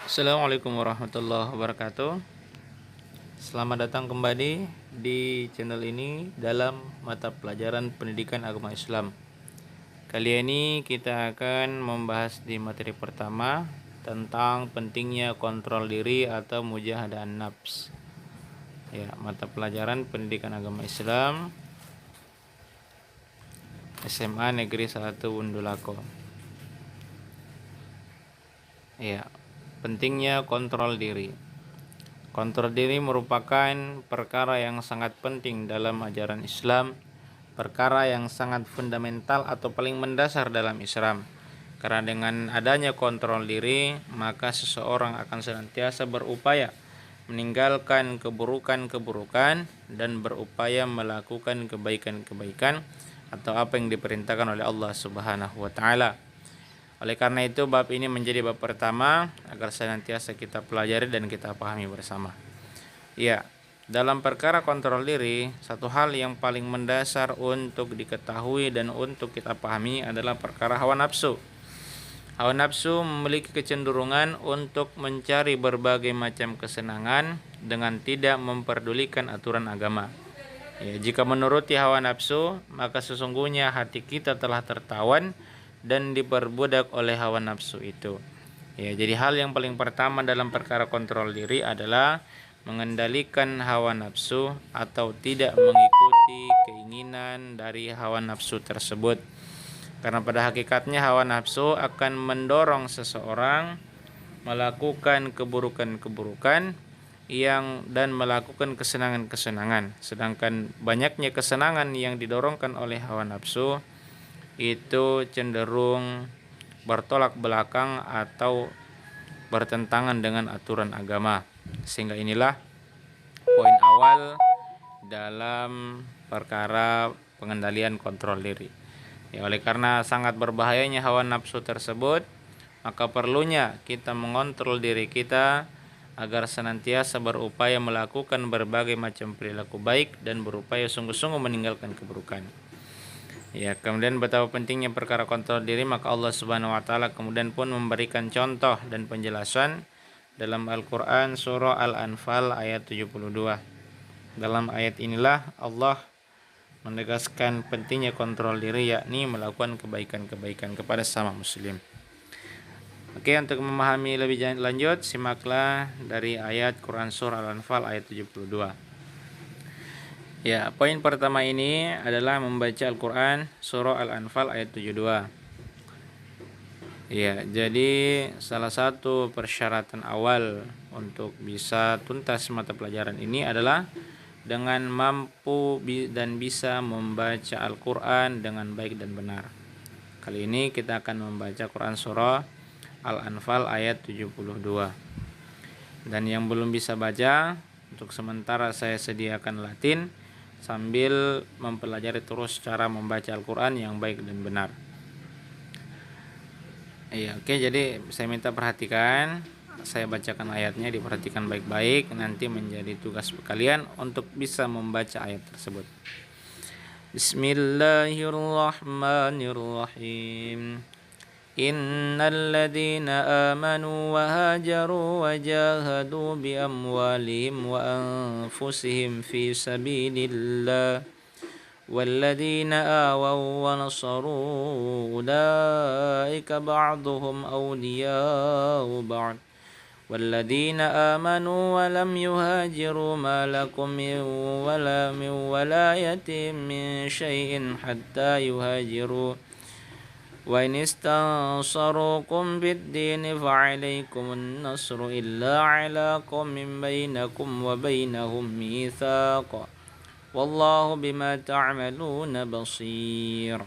Assalamualaikum warahmatullahi wabarakatuh. Selamat datang kembali di channel ini dalam mata pelajaran pendidikan agama Islam. Kali ini kita akan membahas di materi pertama tentang pentingnya kontrol diri atau mujahadah nafs. Ya, mata pelajaran pendidikan agama Islam SMA Negeri 1 Wundulako. Ya, pentingnya kontrol diri. Kontrol diri merupakan perkara yang sangat penting dalam ajaran Islam, perkara yang sangat fundamental atau paling mendasar dalam Islam. Karena dengan adanya kontrol diri, maka seseorang akan senantiasa berupaya meninggalkan keburukan-keburukan dan berupaya melakukan kebaikan-kebaikan atau apa yang diperintahkan oleh Allah Subhanahu wa taala. Oleh karena itu, bab ini menjadi bab pertama agar senantiasa kita pelajari dan kita pahami bersama. Ya, dalam perkara kontrol diri, satu hal yang paling mendasar untuk diketahui dan untuk kita pahami adalah perkara hawa nafsu. Hawa nafsu memiliki kecenderungan untuk mencari berbagai macam kesenangan dengan tidak memperdulikan aturan agama. Ya, jika menuruti hawa nafsu, maka sesungguhnya hati kita telah tertawan dan diperbudak oleh hawa nafsu itu. Ya, jadi hal yang paling pertama dalam perkara kontrol diri adalah mengendalikan hawa nafsu atau tidak mengikuti keinginan dari hawa nafsu tersebut. Karena pada hakikatnya hawa nafsu akan mendorong seseorang melakukan keburukan-keburukan dan melakukan kesenangan-kesenangan. Sedangkan banyaknya kesenangan yang didorongkan oleh hawa nafsu itu cenderung bertolak belakang atau bertentangan dengan aturan agama. Sehingga inilah poin awal dalam perkara pengendalian kontrol diri. Ya, oleh karena sangat berbahayanya hawa nafsu tersebut, maka perlunya kita mengontrol diri kita agar senantiasa berupaya melakukan berbagai macam perilaku baik dan berupaya sungguh-sungguh meninggalkan keburukan. Ya, kemudian betapa pentingnya perkara kontrol diri, maka Allah Subhanahu wa taala kemudian pun memberikan contoh dan penjelasan dalam Al-Qur'an surah Al-Anfal ayat 72. Dalam ayat inilah Allah menegaskan pentingnya kontrol diri, yakni melakukan kebaikan-kebaikan kepada sesama muslim. Oke, untuk memahami lebih lanjut, simaklah dari ayat Quran surah Al-Anfal ayat 72. Ya, poin pertama ini adalah membaca Al-Quran surah Al-Anfal ayat 72. Ya, jadi salah satu persyaratan awal untuk bisa tuntas mata pelajaran ini adalah dengan mampu dan bisa membaca Al-Quran dengan baik dan benar. Kali ini kita akan membaca Quran surah Al-Anfal ayat 72. Dan yang belum bisa baca, untuk sementara saya sediakan Latin sambil mempelajari terus cara membaca Al-Quran yang baik dan benar. Iya, oke, jadi saya minta perhatikan, saya bacakan ayatnya, diperhatikan baik-baik, nanti menjadi tugas kalian untuk bisa membaca ayat tersebut. Bismillahirrahmanirrahim. Innal ladzina amanu wa hajaru wa jahadu bi amwalihim wa anfusihim fi sabilillah walladzina awaw wa nasaru ulaika ba'duhum awliya'u ba'd walladzina amanu wa lam yuhajiru ma lakum min walayatin min syai'in hatta yuhajiru wa in istansarukum bid-din fa'alaykumun nasru illa 'ala qaumin bainakum wa bainahum mitsaq wallahu bima ta'maluna basir.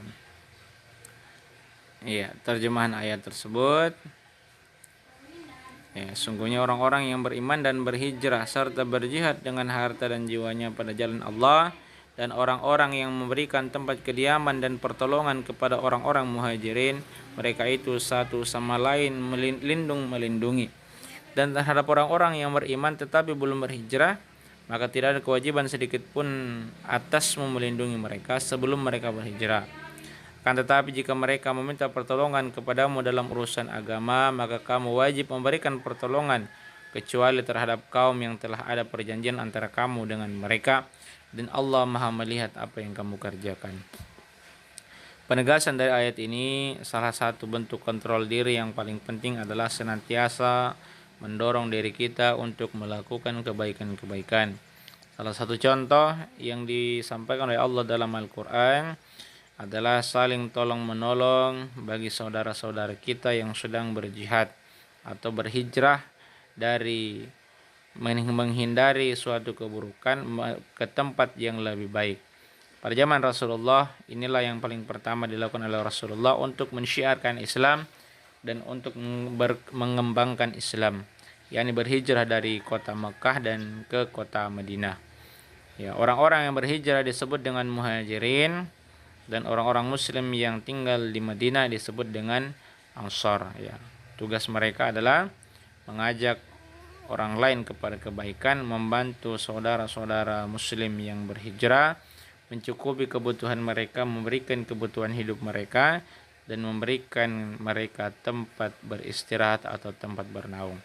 Ya, terjemahan ayat tersebut. Ya, sungguhnya orang-orang yang beriman dan berhijrah serta berjihad dengan harta dan jiwanya pada jalan Allah, dan orang-orang yang memberikan tempat kediaman dan pertolongan kepada orang-orang muhajirin, mereka itu satu sama lain melindungi. Dan terhadap orang-orang yang beriman tetapi belum berhijrah, maka tidak ada kewajiban sedikit pun atasmu melindungi mereka sebelum mereka berhijrah. Akan tetapi jika mereka meminta pertolongan kepadamu dalam urusan agama, maka kamu wajib memberikan pertolongan kecuali terhadap kaum yang telah ada perjanjian antara kamu dengan mereka, dan Allah Maha melihat apa yang kamu kerjakan. Penegasan dari ayat ini, salah satu bentuk kontrol diri yang paling penting adalah senantiasa mendorong diri kita untuk melakukan kebaikan-kebaikan. Salah satu contoh yang disampaikan oleh Allah dalam Al-Quran adalah saling tolong-menolong bagi saudara-saudara kita yang sedang berjihad atau berhijrah dari menghindari suatu keburukan ke tempat yang lebih baik. Pada zaman Rasulullah, inilah yang paling pertama dilakukan oleh Rasulullah untuk mensyiarkan Islam dan untuk mengembangkan Islam, yakni berhijrah dari kota Mekah dan ke kota Madinah. Ya, orang-orang yang berhijrah disebut dengan muhajirin, dan orang-orang muslim yang tinggal di Madinah disebut dengan Ansar. Ya, tugas mereka adalah mengajak orang lain kepada kebaikan, membantu saudara-saudara muslim yang berhijrah, mencukupi kebutuhan mereka, memberikan kebutuhan hidup mereka, dan memberikan mereka tempat beristirahat atau tempat bernaung.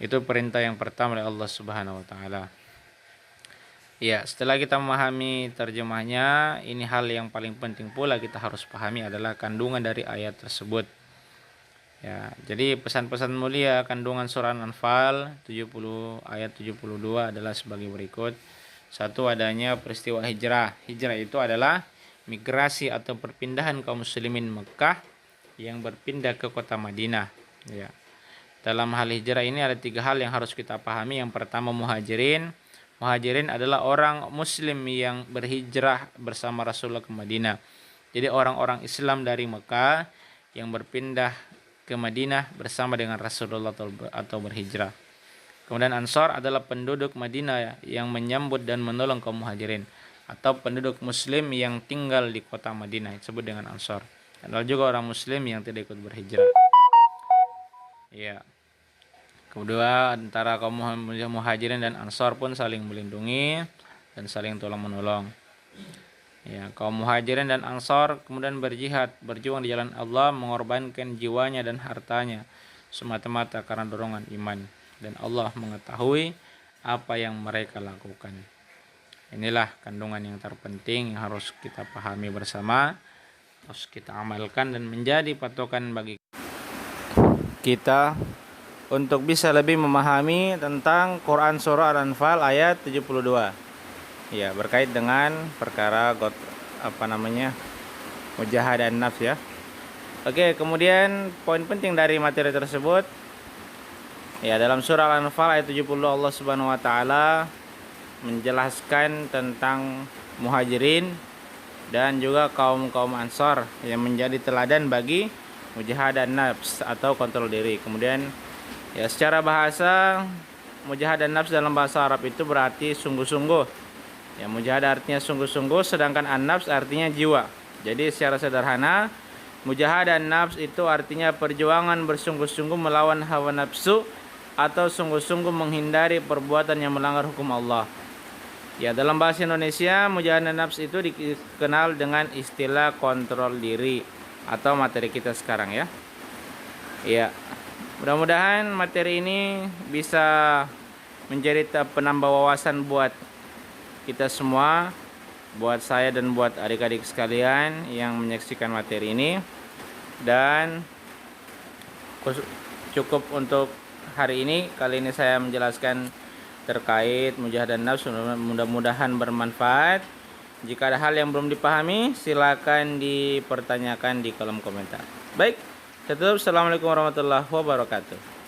Itu perintah yang pertama oleh Allah Subhanahu wa taala. Ya, setelah kita memahami terjemahnya, ini hal yang paling penting pula kita harus pahami adalah kandungan dari ayat tersebut. Ya, jadi pesan-pesan mulia kandungan surah An-Anfal 70 ayat 72 adalah sebagai berikut. Satu, adanya peristiwa hijrah. Hijrah itu adalah migrasi atau perpindahan kaum muslimin Mekah yang berpindah ke kota Madinah. Ya. Dalam hal hijrah ini ada 3 hal yang harus kita pahami. Yang pertama, muhajirin. Muhajirin adalah orang muslim yang berhijrah bersama Rasulullah ke Madinah. Jadi orang-orang Islam dari Mekah yang berpindah ke Madinah bersama dengan Rasulullah atau berhijrah. Kemudian Ansar adalah penduduk Madinah yang menyambut dan menolong kaum muhajirin, atau penduduk muslim yang tinggal di kota Madinah disebut dengan Ansar. Dan ada juga orang muslim yang tidak ikut berhijrah. Ya. Kedua, antara kaum muhajirin dan Ansar pun saling melindungi dan saling tolong menolong. Ya, kaum muhajirin dan Ansar kemudian berjihad, berjuang di jalan Allah, mengorbankan jiwanya dan hartanya semata-mata karena dorongan iman, dan Allah mengetahui apa yang mereka lakukan. Inilah kandungan yang terpenting yang harus kita pahami bersama, harus kita amalkan dan menjadi patokan bagi kita untuk bisa lebih memahami tentang Quran surah Al-Anfal ayat 72. Ya, berkait dengan perkara mujahadah nafs ya. Oke, kemudian poin penting dari materi tersebut, ya, dalam surah Al-Anfal ayat 70 Allah Subhanahu wa taala menjelaskan tentang muhajirin dan juga kaum-kaum Ansar yang menjadi teladan bagi mujahadah nafs atau kontrol diri. Kemudian, ya, secara bahasa, mujahadah nafs dalam bahasa Arab itu berarti sungguh-sungguh. Ya, mujahadah artinya sungguh-sungguh, sedangkan an-nafs artinya jiwa. Jadi secara sederhana, mujahadah nafs itu artinya perjuangan bersungguh-sungguh melawan hawa nafsu atau sungguh-sungguh menghindari perbuatan yang melanggar hukum Allah. Ya, dalam bahasa Indonesia, mujahadah nafs itu dikenal dengan istilah kontrol diri atau materi kita sekarang ya. Ya. Mudah-mudahan materi ini bisa menjadi penambah wawasan buat kita semua, buat saya dan buat adik-adik sekalian yang menyaksikan materi ini. Dan cukup untuk hari ini. Kali ini saya menjelaskan terkait mujahadah nafs, mudah-mudahan bermanfaat. Jika ada hal yang belum dipahami, silakan dipertanyakan di kolom komentar. Baik. Assalamualaikum warahmatullahi wabarakatuh.